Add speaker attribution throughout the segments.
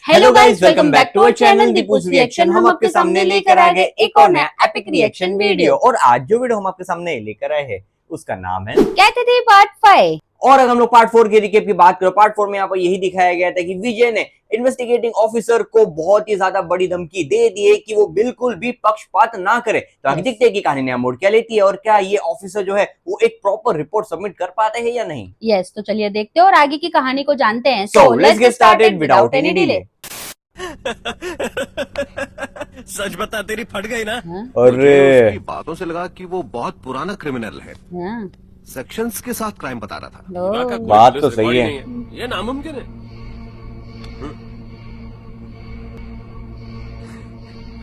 Speaker 1: Hello guys, welcome back to our channel Deepu's reaction. हम आपके सामने लेकर आ गए एक और नया एपिक रिएक्शन वीडियो।
Speaker 2: और आज जो वीडियो हम आपके सामने लेकर आए हैं उसका नाम है
Speaker 1: कहते थे पार्ट 5।
Speaker 2: और अगर हम लोग पार्ट 4 के रिकेप की बात करें, पार्ट 4 में यहाँ पर यही दिखाया गया था कि विजय ने इन्वेस्टिगेटिंग ऑफिसर को बहुत ही ज्यादा बड़ी धमकी दे दी है कि वो बिल्कुल भी पक्षपात ना करे। तो आगे देखते हैं कि कहानी नया मोड़ क्या लेती है और क्या ये ऑफिसर जो है वो एक प्रॉपर रिपोर्ट सबमिट कर पाते हैं या नहीं।
Speaker 1: यस, तो चलिए देखते हैं और आगे की कहानी को जानते हैं।
Speaker 2: So let's get started without any delay।
Speaker 3: सच बता, तेरी फट गई ना।
Speaker 2: अरे
Speaker 3: उसकी बातों से लगा कि वो बहुत पुराना क्रिमिनल है। सेक्शंस के साथ क्राइम बता रहा था।
Speaker 2: बात तो सही है।
Speaker 3: ये नामुमकिन है।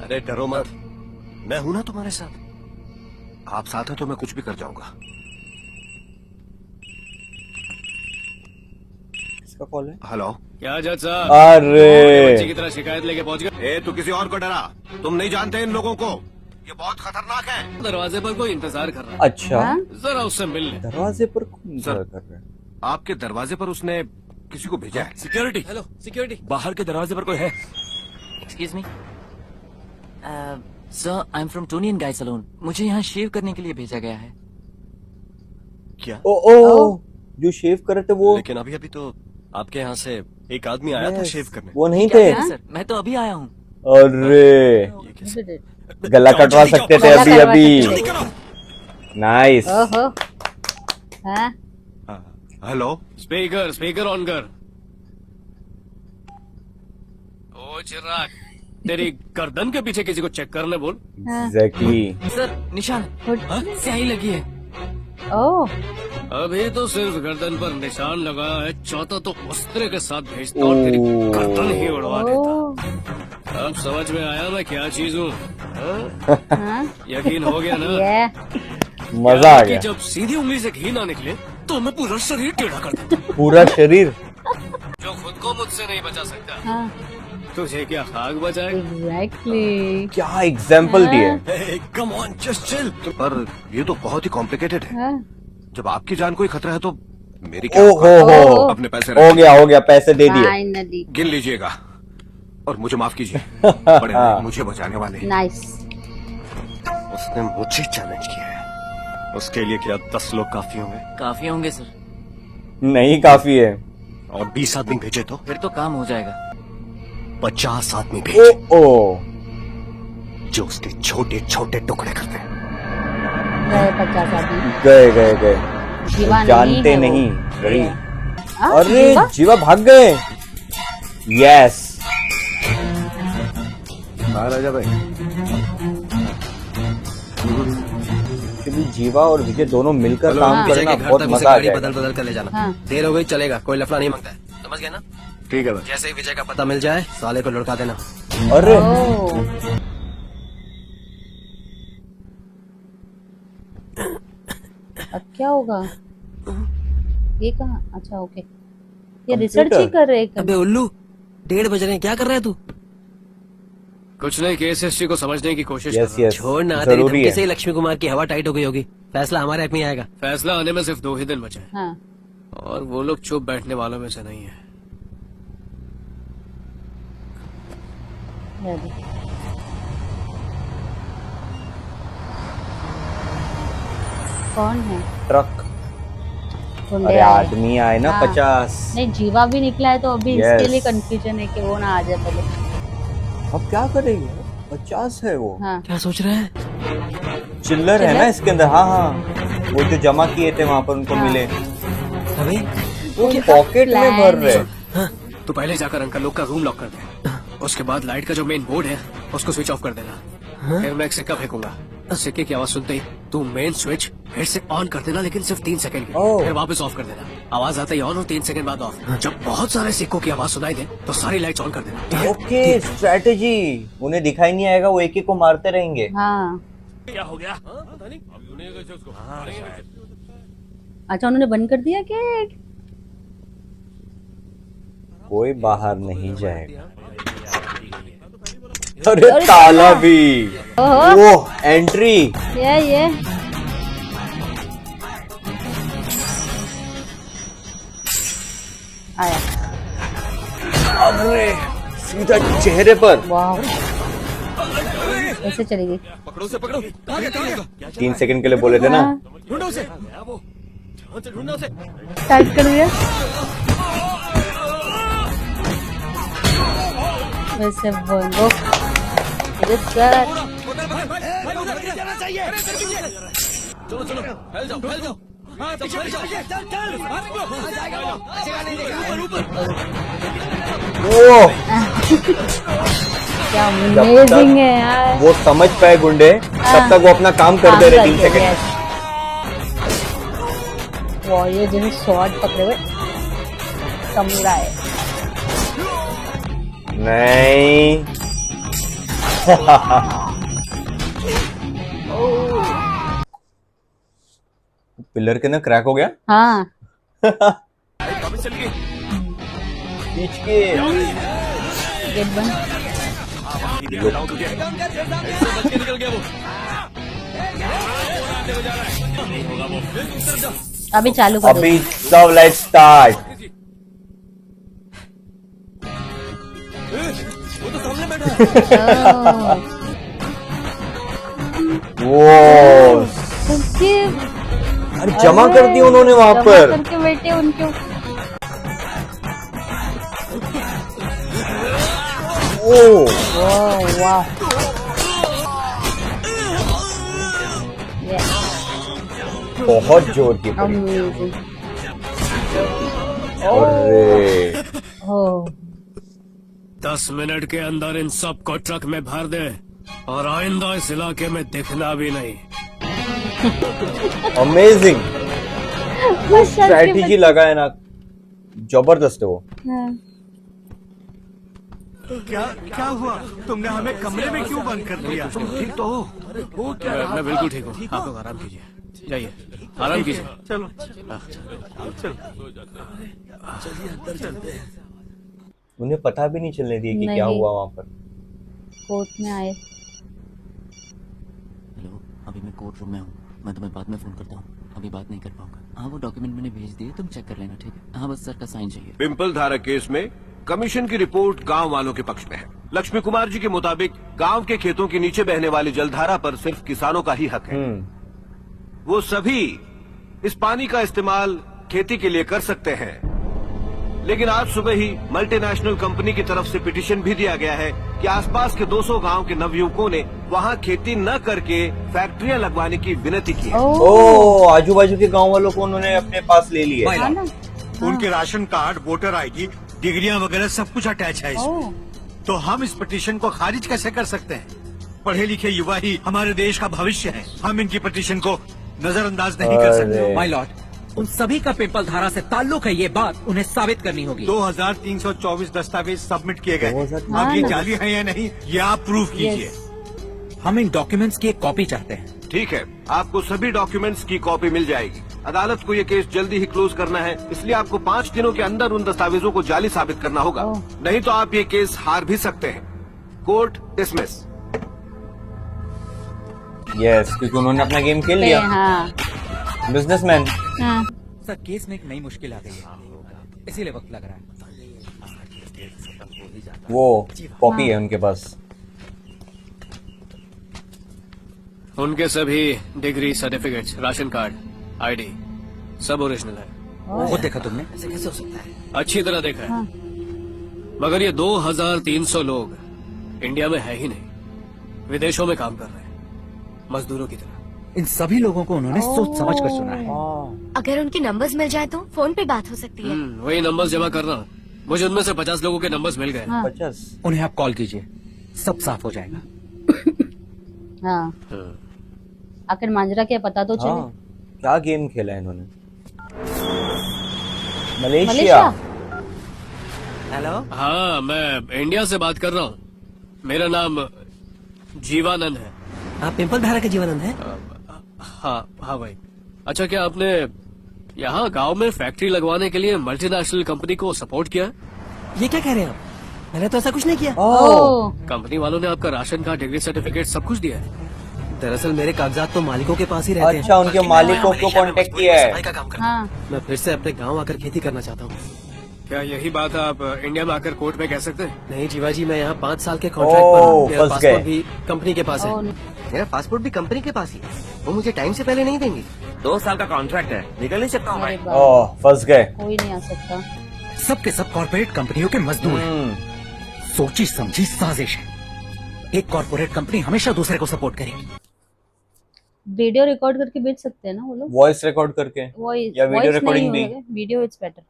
Speaker 3: अरे डरो मत, मैं हूं ना तुम्हारे साथ। आप साथ हैं तो मैं कुछ भी कर जाऊंगा।
Speaker 2: इसका कॉल है।
Speaker 3: हेलो, क्या जज साहब?
Speaker 2: अरे
Speaker 3: बच्चे की तरह शिकायत लेके पहुंच गए। तू किसी और को डरा, तुम नहीं जानते इन लोगों को, ये बहुत खतरनाक है। दरवाजे पर कोई इंतजार कर रहा है।
Speaker 2: अच्छा,
Speaker 3: जरा उससे मिल ले।
Speaker 2: दरवाजे पर कौन इंतजार कर रहा है?
Speaker 3: आपके दरवाजे पर उसने किसी को भेजा है। सिक्योरिटी, हेलो सिक्योरिटी, बाहर के दरवाजे पर कोई है।
Speaker 4: Excuse me. Sir, I'm from Tony and Guy Saloon. मुझे यहाँ शेव करने के लिए भेजा गया है।
Speaker 3: क्या?
Speaker 2: ओ जो शेव करे थे वो,
Speaker 3: लेकिन अभी तो आपके यहाँ से एक आदमी आया था शेव करने।
Speaker 2: वो नहीं
Speaker 4: क्या
Speaker 2: थे।
Speaker 4: करें, सर? मैं तो अभी आया हूँ।
Speaker 2: अरे
Speaker 3: ये कैसे?
Speaker 2: गला कटवा सकते थे अभी अभी। नाइस।
Speaker 1: ओहो, हाँ?
Speaker 3: हेलो, स्पीकर स्पीकर ऑन कर। ओ चिराग, तेरी गर्दन के पीछे किसी को चेक करने बोल।
Speaker 2: एग्जैक्टली।
Speaker 4: सर, निशान स्याही लगी है।
Speaker 1: ओह,
Speaker 3: अभी तो सिर्फ गर्दन पर निशान लगा है, चाहता तो उस्त्रे के साथ भेजता और तेरी गर्दन ही उड़वा देता। अब समझ में आया मैं क्या चीज हूँ।
Speaker 1: हाँ?
Speaker 3: यकीन हो गया ना?
Speaker 1: ये
Speaker 2: मजा आ
Speaker 3: कि
Speaker 2: गया।
Speaker 3: जब सीधी उंगली से घी ना निकले तो मैं पूरा शरीर टेढ़ा कर देता।
Speaker 2: पूरा शरीर।
Speaker 3: जो खुद को मुझसे नहीं बचा सकता,
Speaker 1: हाँ,
Speaker 3: तुझे क्या खाक बचाएगा?
Speaker 1: एग्जैक्टली।
Speaker 2: क्या एग्जाम्पल दिए।
Speaker 3: Come on, just chill. पर ये तो बहुत ही कॉम्प्लिकेटेड है।
Speaker 1: हाँ?
Speaker 3: जब आपकी जान कोई खतरा है तो मेरी क्या
Speaker 2: ओ
Speaker 3: औकात?
Speaker 2: हो
Speaker 3: अपने पैसे
Speaker 2: हो गया पैसे दे दिए।
Speaker 1: फाइनली,
Speaker 3: गिन लीजिएगा और मुझे माफ कीजिए। बड़े भाई मुझे बचाने वाले हैं।
Speaker 1: नाइस।
Speaker 3: उसने मुझे चैलेंज किया है, उसके लिए क्या 10 लोग काफी होंगे?
Speaker 4: काफी होंगे सर।
Speaker 2: नहीं काफी है।
Speaker 3: और 20 आदमी भेजे तो
Speaker 4: फिर तो काम हो जाएगा।
Speaker 3: 50 आदमी
Speaker 2: ओ
Speaker 3: भेजे
Speaker 2: ओ
Speaker 3: जो उसके छोटे छोटे टुकड़े करते हैं।
Speaker 1: गए 50 आदमी।
Speaker 2: गए
Speaker 1: जीवा
Speaker 2: जानते
Speaker 1: है वो।
Speaker 2: नहीं गई।
Speaker 1: हाँ,
Speaker 2: अरे
Speaker 1: जीवा?
Speaker 2: जीवा भाग गए। यस,
Speaker 3: महाराजा भाई,
Speaker 2: क्योंकि जीवा और विजय दोनों मिलकर
Speaker 3: हेलो,
Speaker 2: काम
Speaker 3: विजय
Speaker 2: करना
Speaker 3: के घर
Speaker 2: बहुत
Speaker 3: तक उसे
Speaker 2: मजा आ
Speaker 3: गाड़ी
Speaker 2: जाएगा।
Speaker 3: बदल बदल कर ले जाना।
Speaker 1: हाँ।
Speaker 3: देर हो गई चलेगा, कोई लफड़ा नहीं मांगता है। समझ गया ना? ठीक है भाई। जैसे ही विजय का पता मिल जाए साले को लुढ़का देना।
Speaker 2: अरे
Speaker 1: ओह, अब क्या होगा? ये कहाँ? अच्छा, ओके, ये रिसर्च ही कर रहे हैं।
Speaker 5: उल्लू, 1:30 बज रहे हैं, क्या कर रहा है तू?
Speaker 3: कुछ नहीं, केस हिस्ट्री को समझने की कोशिश
Speaker 2: यस
Speaker 3: कर रहा
Speaker 2: यस
Speaker 5: छोड़ ना, तेरी
Speaker 2: जरूरी
Speaker 5: धमकी से
Speaker 2: है।
Speaker 5: ही लक्ष्मी कुमार की हवा टाइट हो गई होगी। फैसला हमारे हक में आएगा।
Speaker 3: हूँ। फैसला आने में सिर्फ 2 ही दिन बचे हैं
Speaker 1: हाँ,
Speaker 3: और वो लोग चुप बैठने वालों में से नहीं है।
Speaker 1: ready। कौन है?
Speaker 2: ट्रक।
Speaker 1: गुंडे
Speaker 2: अरे
Speaker 1: आए।
Speaker 2: आदमी आए ना
Speaker 1: हाँ।
Speaker 2: 50।
Speaker 1: नहीं, जीवा भी निकला है तो अभी
Speaker 2: Yes।
Speaker 1: इसके लिए कंफ्यूजन है कि वो ना आ जाए पहले।
Speaker 2: अब क्या करेंगे? 50 है वो।
Speaker 1: हाँ,
Speaker 5: क्या सोच रहा है?
Speaker 2: चिल्लर है ना इसके अंदर। हाँ, वो जो जमा किए थे वहाँ पर उनको
Speaker 1: हाँ।
Speaker 2: मिले।
Speaker 5: अबे
Speaker 2: वो पॉकेट में भर रहे।
Speaker 3: तो पहले जाकर अंकल लोग का रूम लॉक कर दे। उसके बाद लाइट का जो मेन बोर्ड है उसको स्विच ऑफ कर देना। फिर मैं एक सिक्का फेंकूंगा। सिक्के की आवाज सुनते ही तू मेन स्विच फिर से ऑन कर देना, लेकिन सिर्फ 3 सेकंड के लिए। फिर वापस ऑफ कर देना। आवाज आते ही ऑन और 3 सेकंड बाद ऑफ। जब बहुत सारे सिक्कों की आवाज सुनाई दे तो सारी लाइट्स ऑन कर देना।
Speaker 2: Okay, strategy. उन्हें दिखाई नहीं आएगा, वो एक एक को मारते रहेंगे।
Speaker 1: हाँ।
Speaker 3: क्या हो गया? पता नहीं, अभी उन्हें कैसे उसको
Speaker 1: अच्छा, उन्होंने बंद कर दिया क्या?
Speaker 2: कोई बाहर नहीं जाएगा। अरे ताला भी।
Speaker 1: ओहो,
Speaker 2: वो एंट्री।
Speaker 1: ये आया।
Speaker 2: अरे सीधा चेहरे पर।
Speaker 1: वाह, ऐसे चली गई।
Speaker 2: 3 सेकंड के लिए बोले थे ना।
Speaker 1: हाँ, टाइट कर दिया। वैसे बोलो
Speaker 2: वो
Speaker 1: क्या अमेजिंग है यार।
Speaker 2: वो समझ पाए गुंडे, तब तक वो अपना काम करते रहे 3 सेकंड।
Speaker 1: वॉरियर जैसे शॉर्ट पकड़े हुए समुराई।
Speaker 2: नहीं। पिलर के ना क्रैक हो गया।
Speaker 1: हाँ,
Speaker 2: खींच के
Speaker 1: गेट बंद। अभी चालू कर दो।
Speaker 2: अभी सब लेट्स स्टार्ट। वो
Speaker 1: उसके
Speaker 2: अरे जमा कर दी उन्होंने वहां
Speaker 1: जमा
Speaker 2: पर।
Speaker 1: करके बैठे उनके
Speaker 2: ओ
Speaker 1: वाह।
Speaker 2: बहुत जोर की पड़ी।
Speaker 1: अमेजिंग।
Speaker 2: अरे
Speaker 1: ओह
Speaker 3: 10 मिनट के अंदर इन सबको ट्रक में भर दे और आइंदा इस इलाके में दिखना भी नहीं।
Speaker 2: अमेजिंग
Speaker 1: बस चल के
Speaker 2: स्ट्रैटेजी लगा है ना, जबरदस्त है वो।
Speaker 1: हाँ।
Speaker 6: क्या हुआ? तुमने हमें कमरे में क्यों बंद कर दिया? तुम ठीक तो हो?
Speaker 3: मैं बिल्कुल ठीक हूँ। आप लोग आराम कीजिए, जाइए आराम कीजिए।
Speaker 6: चलो
Speaker 2: उन्हें पता भी नहीं चलने दिया कि क्या
Speaker 1: नहीं।
Speaker 2: हुआ वहां पर।
Speaker 1: कोर्ट में आए।
Speaker 4: हेलो, अभी मैं कोर्ट रूम में हूँ। मैं तुम्हें बाद में फोन करता हूँ, अभी बात नहीं कर पाऊंगा। हाँ, वो डॉक्यूमेंट मैंने भेज दिए, तुम चेक कर लेना, ठीक है? हाँ, बस सर का साइन चाहिए।
Speaker 7: पिंपल धारा केस में कमीशन की रिपोर्ट गांव वालों के पक्ष में है। लक्ष्मी कुमार जी के मुताबिक गांव के खेतों के नीचे बहने वाली जलधारा पर सिर्फ किसानों का ही हक है। वो सभी इस पानी का इस्तेमाल खेती के लिए कर सकते हैं, लेकिन आज सुबह ही मल्टीनेशनल कंपनी की तरफ से पिटीशन भी दिया गया है कि आसपास के 200 गांव के नवयुवकों ने वहां खेती न करके फैक्ट्रियां लगवाने की विनती की है।
Speaker 2: ओ आजू बाजू के गांव वालों को उन्होंने अपने पास ले लिया।
Speaker 1: हाँ ना?
Speaker 6: उनके राशन कार्ड, वोटर आईडी, डिग्रियां वगैरह सब कुछ अटैच है इसमें।
Speaker 1: ओह,
Speaker 6: तो हम इस पिटीशन को खारिज कैसे कर सकते हैं? पढ़े लिखे युवा ही हमारे देश का भविष्य है। हम इनकी पिटीशन को नजरअंदाज नहीं कर सकते।
Speaker 2: अरे।
Speaker 8: माय लॉर्ड, उन सभी का पेपल धारा से ताल्लुक है, ये बात उन्हें साबित करनी होगी।
Speaker 6: 2324 दस्तावेज सबमिट किए गए।
Speaker 2: 2023
Speaker 6: अब ये
Speaker 1: हाँ।
Speaker 6: जाली है या नहीं, ये आप प्रूव कीजिए।
Speaker 8: हम इन डॉक्यूमेंट्स की एक कॉपी चाहते हैं।
Speaker 7: ठीक है, आपको सभी डॉक्यूमेंट्स की कॉपी मिल जाएगी। अदालत को ये केस जल्दी ही क्लोज करना है, इसलिए आपको 5 दिनों के अंदर उन दस्तावेजों को जाली साबित करना होगा,
Speaker 1: ओह।
Speaker 7: नहीं तो आप ये केस हार भी सकते हैं। Court dismiss.
Speaker 2: यस, क्योंकि उन्होंने अपना गेम खेल लिया।
Speaker 1: हाँ
Speaker 2: बिजनेसमैन।
Speaker 1: हाँ।
Speaker 8: सर, केस में एक नई मुश्किल आ गई है, इसीलिए वक्त लग रहा है।
Speaker 2: वो कॉपी है उनके पास।
Speaker 3: उनके सभी degree, certificates, ration card, ID सब ओरिजिनल है।
Speaker 8: वो देखा तुमने?
Speaker 3: अच्छी तरह देखा है।
Speaker 1: हाँ।
Speaker 3: मगर ये 2300 लोग इंडिया में है ही नहीं, विदेशों में काम कर रहे हैं, मजदूरों की तरह।
Speaker 8: इन सभी लोगों को उन्होंने सोच समझ कर चुना है।
Speaker 9: अगर उनके नंबर्स मिल जाए तो फोन पे बात हो सकती है।
Speaker 3: वही नंबर्स जमा करना। मुझे उनमें से 50 लोगों के नंबर्स मिल गए।
Speaker 1: हाँ।
Speaker 2: 50।
Speaker 8: उन्हें आप कॉल कीजिए, सब साफ हो जाएगा।
Speaker 1: हाँ। आखिर मांजरा क्या पता तो चले।
Speaker 2: हाँ, क्या गेम खेला है इन्होंने। मलेशिया।
Speaker 1: मलेशिया।
Speaker 5: हेलो,
Speaker 3: हाँ, मैं इंडिया से बात कर रहा हूँ। मेरा नाम जीवानंद है।
Speaker 5: आप पिंपल धारा के जीवानंद हैं?
Speaker 3: हाँ हाँ भाई। अच्छा, क्या आपने यहाँ गांव में फैक्ट्री लगवाने के लिए मल्टीनेशनल कंपनी को सपोर्ट किया है?
Speaker 5: ये क्या कह रहे हैं आप? मैंने तो ऐसा कुछ नहीं किया।
Speaker 1: ओह,
Speaker 3: कंपनी वालों ने आपका राशन कार्ड, डिग्री सर्टिफिकेट सब कुछ दिया है।
Speaker 5: दरअसल मेरे कागजात तो मालिकों के पास ही रहते हैं।
Speaker 2: अच्छा, उनके मालिकों को कांटेक्ट किया है।
Speaker 5: सफाई का काम करता
Speaker 1: हाँ।
Speaker 5: हूं। मैं फिर से अपने गांव आकर खेती करना चाहता हूँ।
Speaker 3: क्या यही बात आप इंडिया में आकर कोर्ट में कह सकते हैं?
Speaker 5: नहीं जीवा जी, मैं यहाँ 5 साल के कॉन्ट्रैक्ट पर हूँ। मेरा
Speaker 2: फंस गए।
Speaker 5: पासपोर्ट भी कंपनी के पास है।
Speaker 1: ओ,
Speaker 5: मेरा पासपोर्ट भी कंपनी के पास ही है। वो मुझे टाइम से पहले नहीं देंगे।
Speaker 7: 2 साल का कॉन्ट्रैक्ट है, निकल नहीं सकता हूँ
Speaker 1: अरे
Speaker 7: मैं।
Speaker 1: बाप,
Speaker 2: ओह फंस गए।
Speaker 1: कोई नहीं आ सकता।
Speaker 8: सबके सब कॉर्पोरेट कंपनियों के मजदूर हैं। सोची समझी साजिश है। एक कॉर्पोरेट कंपनी हमेशा दूसरे को सपोर्ट करेगी।
Speaker 1: वीडियो रिकॉर्ड करके बेच सकते हैं ना वो लोग।
Speaker 2: वॉइस रिकॉर्ड करके
Speaker 1: वॉइस
Speaker 2: या वीडियो रिकॉर्डिंग भी।
Speaker 1: Video it's better.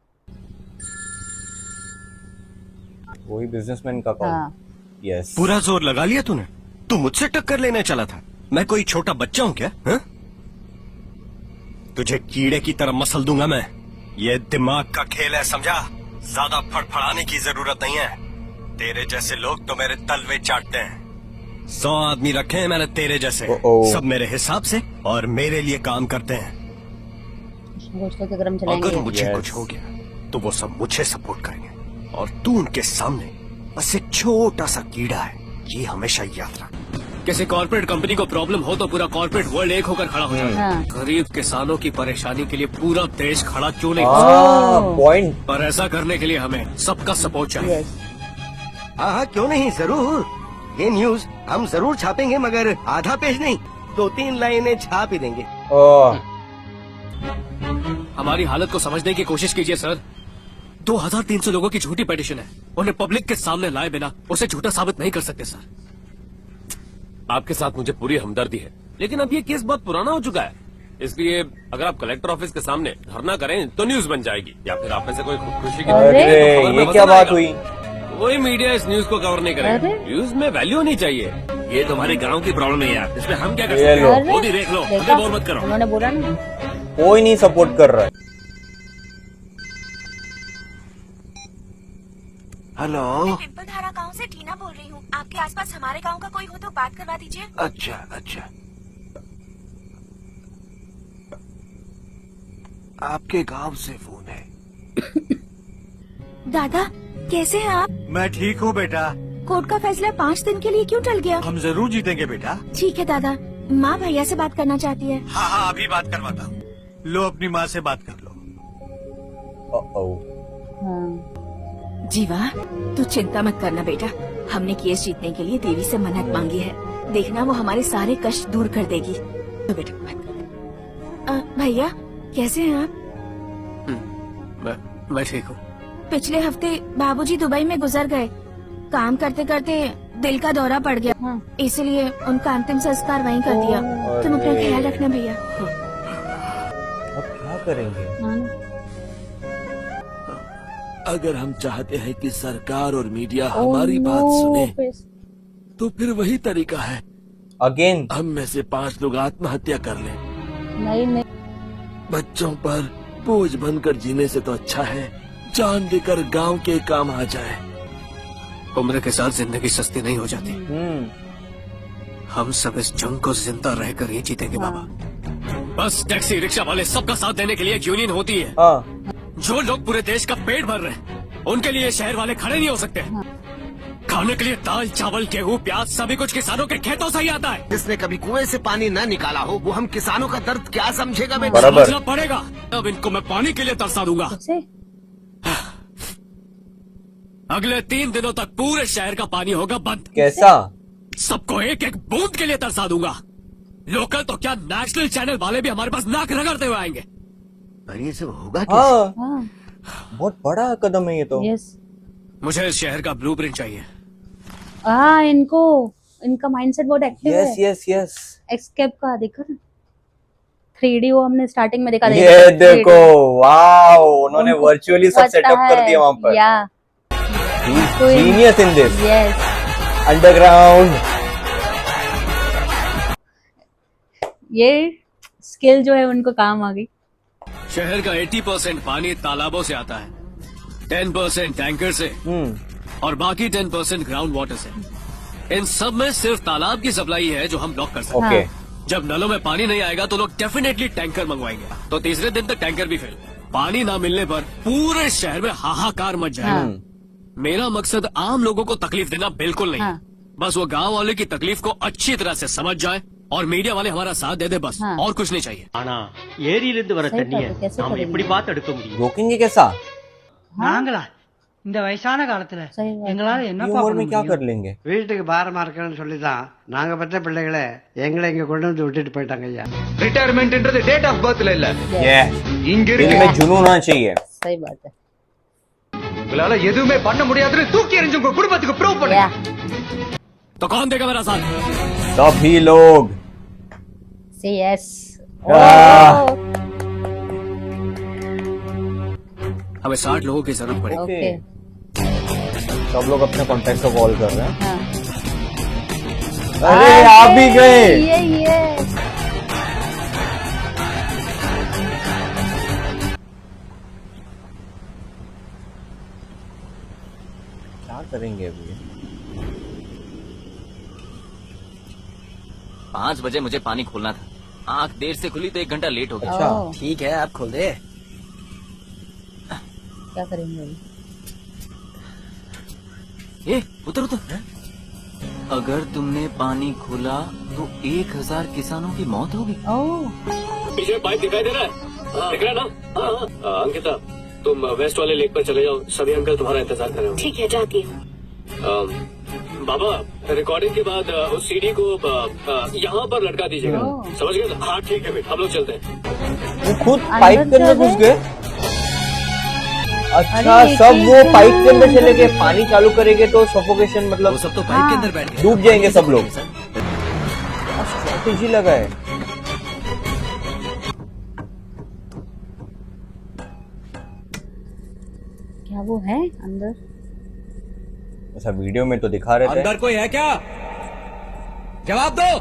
Speaker 2: वही बिजनेसमैन का कॉल।
Speaker 1: हाँ
Speaker 2: यस।
Speaker 6: पूरा जोर लगा लिया तूने। तू मुझसे टक्कर लेने चला था। मैं कोई छोटा बच्चा हूँ क्या? हा? तुझे कीड़े की तरह मसल दूंगा मैं। ये दिमाग का खेल है, समझा? ज्यादा फड़फड़ाने की जरूरत नहीं है। तेरे जैसे लोग तो मेरे तलवे चाटते हैं। 100 आदमी रखे हैं मैंने तेरे जैसे, सब मेरे हिसाब से और मेरे लिए काम करते हैं।
Speaker 1: घोषणा के क्रम
Speaker 6: अगर
Speaker 1: चलाएंगे।
Speaker 6: मुझे
Speaker 2: Yes.
Speaker 6: कुछ हो गया तो वो सब मुझे सपोर्ट करेंगे और तू उनके सामने बस एक छोटा सा कीड़ा है, ये हमेशा याद रख।
Speaker 3: किसी कॉर्पोरेट कंपनी को प्रॉब्लम हो तो पूरा कॉर्पोरेट वर्ल्ड एक होकर खड़ा हो जाता है।
Speaker 1: हाँ।
Speaker 3: गरीब किसानों की परेशानी के लिए पूरा देश खड़ा क्यों नहीं?
Speaker 2: पॉइंट।
Speaker 3: पर ऐसा करने के लिए हमें सबका सपोर्ट चाहिए।
Speaker 1: यस।
Speaker 5: हाँ, क्यों नहीं, जरूर। ये न्यूज हम जरूर छापेंगे, मगर आधा पेज नहीं, 2-3 लाइनें छाप ही देंगे।
Speaker 2: ओह
Speaker 3: हमारी हालत को समझने की कोशिश कीजिए सर। 2300 लोगों की झूठी पिटीशन है, उन्हें पब्लिक के सामने लाए बिना उसे झूठा साबित नहीं कर सकते सर।
Speaker 7: आपके साथ मुझे पूरी हमदर्दी है, लेकिन अब ये केस बहुत पुराना हो चुका है। इसलिए अगर आप कलेक्टर ऑफिस के सामने धरना करें तो न्यूज बन जाएगी, या फिर आप में से कोई खुदकुशी की
Speaker 1: अरे,
Speaker 7: खबर में
Speaker 2: ये
Speaker 7: वजन
Speaker 2: क्या बात
Speaker 7: आएगा।
Speaker 2: हुई?
Speaker 7: कोई मीडिया इस न्यूज को कवर नहीं करेगा।
Speaker 1: अरे।
Speaker 7: न्यूज में वैल्यू होनी चाहिए। ये तुम्हारे गांव की प्रॉब्लम है यार, इसमें हम क्या कर
Speaker 2: ये
Speaker 7: सकते
Speaker 2: लो।
Speaker 7: हैं? खुद ही देख लो,
Speaker 1: देखा?
Speaker 7: हमें बोर मत करो।
Speaker 1: उन्होंने बोला ना।
Speaker 2: कोई नहीं सपोर्ट कर रहा है।
Speaker 6: हेलो।
Speaker 9: पिंपल धारा गांव से टीना बोल रही हूँ। आपके आसपास हमारे गांव का कोई हो तो बात करवा दीजिए।
Speaker 6: अच्छा अच्छा, आपके गांव से फोन है।
Speaker 9: दादा कैसे हैं आप?
Speaker 6: मैं ठीक हूँ बेटा।
Speaker 9: कोर्ट का फैसला 5 दिन के लिए क्यों टल गया?
Speaker 6: हम जरूर जीतेंगे बेटा।
Speaker 9: ठीक है दादा, माँ भैया से बात करना चाहती है।
Speaker 6: हाँ हाँ, अभी बात करवाता हूँ। लो अपनी माँ से बात कर लो।
Speaker 1: हाँ
Speaker 9: जीवा, तू चिंता मत करना बेटा। हमने केस जीतने के लिए देवी से मन्नत मांगी है। देखना वो हमारे सारे कष्ट दूर कर देगी। तो बेटा बात कर। भैया कैसे हैं आप?
Speaker 3: मैं ठीक हूँ।
Speaker 9: पिछले हफ्ते बाबूजी दुबई में गुजर गए। काम करते करते दिल का दौरा पड़ गया,
Speaker 1: हाँ।
Speaker 9: इसलिए उनका अंतिम संस्कार वहीं कर दिया। तुम अपना
Speaker 2: अरे।
Speaker 9: ख्याल रखना भैया।
Speaker 2: अब क्या करेंगे?
Speaker 1: हाँ ना।
Speaker 10: अगर हम चाहते हैं कि सरकार और मीडिया
Speaker 1: Oh
Speaker 10: हमारी बात
Speaker 1: no,
Speaker 10: सुने,
Speaker 1: फिर-
Speaker 10: तो फिर वही तरीका है,
Speaker 2: अगेन
Speaker 10: हम में से 5 लोग आत्महत्या कर लें।
Speaker 1: नहीं नहीं।
Speaker 10: बच्चों पर बोझ बनकर जीने से तो अच्छा है जान देकर गांव के काम आ जाए।
Speaker 3: उम्र के साथ जिंदगी सस्ती नहीं हो जाती। हम सब इस जंग को जिंदा रहकर ही जीतेंगे बाबा। बस टैक्सी रिक्शा वाले सबका साथ देने के लिए एक यूनियन होती है। जो लोग पूरे देश का पेट भर रहे हैं, उनके लिए शहर वाले खड़े नहीं हो सकते। खाने के लिए दाल चावल गेहूँ प्याज सभी कुछ किसानों के खेतों से ही आता है।
Speaker 5: जिसने कभी कुएं से पानी न निकाला हो, वो हम किसानों का दर्द क्या समझेगा? मैं
Speaker 2: बराबर।
Speaker 3: समझना पड़ेगा। अब इनको मैं पानी के लिए तरसा दूंगा।
Speaker 1: कैसे?
Speaker 3: अगले 3 दिनों तक पूरे शहर का पानी होगा बंद।
Speaker 2: कैसा?
Speaker 3: सबको एक एक बूंद के लिए तरसा दूंगा। लोकल तो क्या, नेशनल चैनल वाले भी हमारे पास नाक रगड़ते हुए आएंगे।
Speaker 5: पर ये सब होगा
Speaker 2: हाँ,
Speaker 1: हाँ
Speaker 2: बहुत बड़ा कदम है ये तो।
Speaker 1: यस।
Speaker 3: मुझे इस शहर का ब्लूप्रिंट चाहिए।
Speaker 1: हाँ इनका माइंडसेट बहुत एक्टिव
Speaker 2: यस
Speaker 1: है।
Speaker 2: Yes yes.
Speaker 1: एस्केप का देखा ना, 3D वो हमने स्टार्टिंग में देखा।
Speaker 2: ये देखो, वाओ, उन्होंने वर्चुअली सब सेटअप कर दिया वहाँ पर।
Speaker 1: या
Speaker 2: genius in this.
Speaker 1: Yes.
Speaker 2: Underground.
Speaker 1: ये स्किल जो है उनको काम आ गई।
Speaker 3: शहर का 80% पानी तालाबों से आता है, 10% टैंकर से और बाकी 10% ग्राउंड वाटर से। इन सब में सिर्फ तालाब की सप्लाई है जो हम ब्लॉक कर सकते हैं। जब नलों में पानी नहीं आएगा तो लोग डेफिनेटली टैंकर मंगवाएंगे, तो तीसरे दिन तक टैंकर भी फेल। पानी ना मिलने पर पूरे शहर में हाहाकार मच जाएगा। मेरा मकसद आम लोगों को तकलीफ देना बिल्कुल नहीं है। बस वो गांव वाले की तकलीफ को अच्छी तरह से समझ जाए और मीडिया वाले हमारा साथ दे दे, बस और कुछ नहीं चाहिए।
Speaker 5: ஏரியிலிருந்து வர
Speaker 1: सही
Speaker 5: தண்ணியை
Speaker 1: बात है, कैसे
Speaker 5: நாம
Speaker 1: करेंगे?
Speaker 5: எப்படி பார்த்து எடுக்க முடியும்?
Speaker 2: रोकेंगे कैसा?
Speaker 11: நாங்களா இந்த வயசான காலத்துல
Speaker 1: सही बात
Speaker 11: எங்களால
Speaker 2: ये
Speaker 11: என்னப்பா
Speaker 2: उम्र
Speaker 11: பண்ண
Speaker 2: में क्या
Speaker 11: முடியும்?
Speaker 2: कर लेंगे?
Speaker 11: வீட்டுக்கு பாரமா இருக்கணும்னு சொல்லி தான் நாங்க பெற்ற பிள்ளைகளை எங்களை இங்க கொண்டு வந்து விட்டுட்டு போயிட்டாங்க ஐயா.
Speaker 5: ரிட்டையர்மெண்ட்ன்றது டேட் ஆஃப் பர்த்ல இல்ல,
Speaker 2: ये
Speaker 5: இங்க
Speaker 2: दिल
Speaker 5: இருக்கு.
Speaker 2: में जुनून होना चाहिए।
Speaker 1: सही बात है।
Speaker 5: உங்களால எதுவுமே பண்ண முடியாதுன்னு தூக்கி எறிஞ்சு உங்க குடும்பத்துக்கு ப்ரூவ் பண்ணுங்க।
Speaker 1: या
Speaker 3: तो कौन देगा मेरा साथ?
Speaker 2: सभी लोग।
Speaker 1: से यस।
Speaker 2: आह।
Speaker 3: हमें 60 लोगों की जरूरत पड़ेगी।
Speaker 1: ओके।
Speaker 2: सब लोग अपने कॉन्टेक्ट को कॉल कर रहे हैं।
Speaker 1: हाँ।
Speaker 2: अरे आप भी गए।
Speaker 1: ये
Speaker 2: क्या करेंगे अभी?
Speaker 4: 5 बजे मुझे पानी खोलना था, आंख देर से खुली तो 1 घंटा लेट हो गया।
Speaker 2: अच्छा।
Speaker 1: ओह,
Speaker 3: ठीक है, आप खोल दे।
Speaker 1: क्या करेंगे अभी?
Speaker 4: ए, उतर उतर। अगर तुमने पानी खोला तो 1000 किसानों की मौत होगी।
Speaker 1: ओह,
Speaker 3: पीछे पाइप दिखाई दे रहा है? दिख रहा है ना? हाँ। अंकिता, तुम वेस्ट वाले लेक पर चले जाओ, सभी अंकल तुम्हारा इंतजार कर रहे होंगे।
Speaker 9: ठीक है, जाती हूँ।
Speaker 3: बाबा, रिकॉर्डिंग के बाद उस सीडी को यहाँ पर लटका दीजिएगा।
Speaker 1: ओह।
Speaker 3: समझ गए ना? हाँ ठीक है, हम लोग चलते हैं।
Speaker 2: वो खुद
Speaker 1: अंदर
Speaker 2: पाइप के अंदर
Speaker 1: चले?
Speaker 2: घुस गए। अच्छा,
Speaker 1: अरे,
Speaker 2: सब
Speaker 1: एक
Speaker 2: वो
Speaker 1: एक
Speaker 2: पाइप के
Speaker 1: जन-
Speaker 2: अंदर चले गए, पानी चालू करेंगे तो सफोकेशन मतलब
Speaker 3: वो सब तो पाइप के अंदर बैठ गए।
Speaker 2: डूब जाएंगे सब लोग। स्ट्रेटेजी लगा है।
Speaker 1: क्या वो है अंदर?
Speaker 2: ऐसा वीडियो में तो दिखा रहे थे।
Speaker 8: अंदर कोई है क्या? जवाब दो।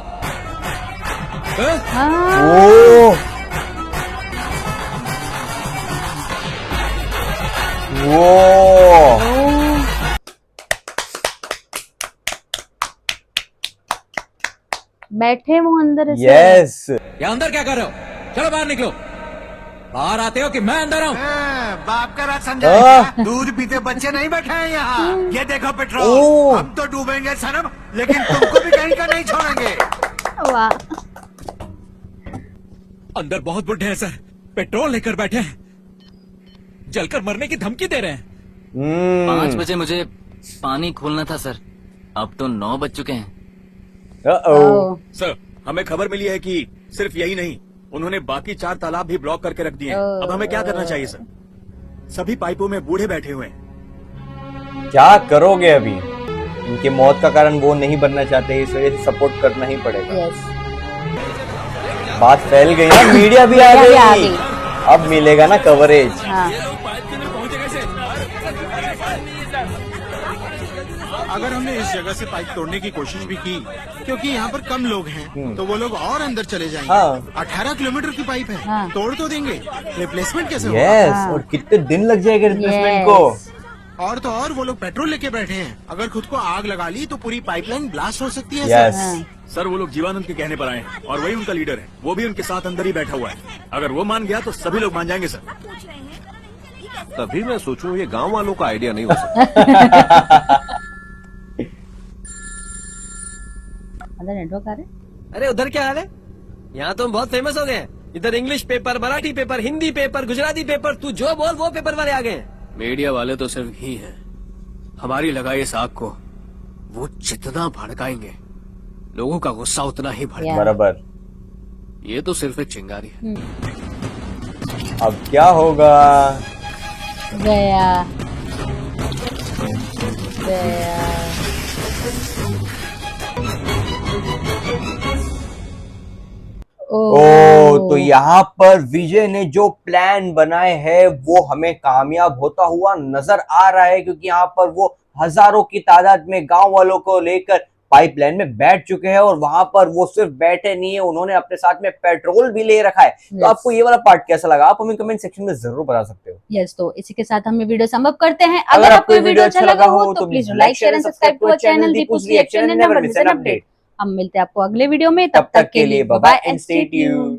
Speaker 1: हाँ,
Speaker 2: ओ वो
Speaker 1: बैठे वो अंदर ऐसे।
Speaker 2: यस।
Speaker 8: या अंदर क्या कर रहे हो? चलो बाहर निकलो। बाहर आते हो कि मैं अंदर आऊं?
Speaker 5: बाप का राज
Speaker 2: आह।
Speaker 5: समझा। दूध पीते बच्चे नहीं बैठे हैं यहाँ। ये देखो
Speaker 2: ओह।
Speaker 5: पेट्रोल, हम तो डूबेंगे सनम, लेकिन तुमको भी कहीं का नहीं छोड़ेंगे।
Speaker 1: वाह,
Speaker 8: अंदर बहुत बुढ़े हैं सर, पेट्रोल लेकर बैठे हैं, जलकर मरने की धमकी दे रहे हैं।
Speaker 4: 5 बजे मुझे पानी खोलना था सर, अब तो 9 बज चुके हैं।
Speaker 1: ओह,
Speaker 6: सर, हमें खबर मिली है कि सिर्फ यही नहीं, उन्होंने बाकी 4 तालाब भी ब्लॉक करके रख दिए हैं। अब हमें क्या करना चाहिए सर? सभी पाइपों में बूढ़े बैठे हुए हैं।
Speaker 2: क्या करोगे अभी? इनकी मौत का कारण वो नहीं बनना चाहते, इस वजह से सपोर्ट करना ही पड़ेगा।
Speaker 1: यस।
Speaker 2: बात फैल गई ना, मीडिया भी आ
Speaker 1: मीडिया भी आ
Speaker 2: गई।
Speaker 1: गई।
Speaker 2: अब मिलेगा ना कवरेज।
Speaker 1: हाँ,
Speaker 5: अगर हमने इस जगह से पाइप तोड़ने की कोशिश भी की, क्योंकि यहाँ पर कम लोग हैं, तो वो लोग और अंदर चले जाएंगे।
Speaker 2: हाँ।
Speaker 5: 18 किलोमीटर की पाइप है,
Speaker 1: हाँ।
Speaker 5: तोड़ तो देंगे, रिप्लेसमेंट कैसे होगा?
Speaker 2: यस।
Speaker 1: हाँ।
Speaker 2: और कितने दिन लग जाएंगे रिप्लेसमेंट को?
Speaker 1: यस।
Speaker 5: और तो और वो लोग पेट्रोल लेके बैठे हैं, अगर खुद को आग लगा ली तो पूरी पाइपलाइन ब्लास्ट हो सकती है।
Speaker 2: यस।
Speaker 1: हाँ,
Speaker 6: सर, वो लोग जीवानंद के कहने पर आए हैं और वही उनका लीडर है। वो भी उनके साथ अंदर ही बैठा हुआ है। अगर वो मान गया तो सभी लोग मान जाएंगे सर।
Speaker 7: तभी मैं सोचूं ये गांव वालों का आइडिया नहीं हो सकता।
Speaker 1: अंदर नेटवर्क आ रहा है?
Speaker 3: अरे उधर क्या हाल है? यहाँ तो हम बहुत फेमस हो गए हैं। इधर English paper, Marathi paper, Hindi paper, Gujarati paper, तू जो बोल वो पेपर वाले आ गए हैं। मीडिया वाले तो सिर्फ ही हैं। हमारी लगाई इस आग को वो जितना भड़काएंगे, लोगों का गुस्सा उतना ही बढ़ेगा।
Speaker 2: बराबर।
Speaker 3: ये तो सिर्फ एक चिंगारी है।
Speaker 2: अब क्या होगा?
Speaker 1: गया गया।
Speaker 2: ओ तो यहाँ पर विजय ने जो प्लान बनाए हैं वो हमें कामयाब होता हुआ नजर आ रहा है, क्योंकि यहाँ पर वो हजारों की तादाद में गांव वालों को लेकर पाइपलाइन में बैठ चुके हैं और वहां पर वो सिर्फ बैठे नहीं है, उन्होंने अपने साथ में पेट्रोल भी ले रखा है। तो आपको ये वाला पार्ट कैसा लगा? आप हमें कमेंट सेक्शन में जरूर बता सकते हो।
Speaker 1: यस, तो इसी के साथ हम ये वीडियो समाप्त करते हैं। अगर आपको ये वीडियो अच्छा लगा हो तो please like share and subscribe to our channel Deepu's reaction and never miss an update. हम मिलते हैं आपको अगले वीडियो में, तब तक के लिए bye bye and stay tuned.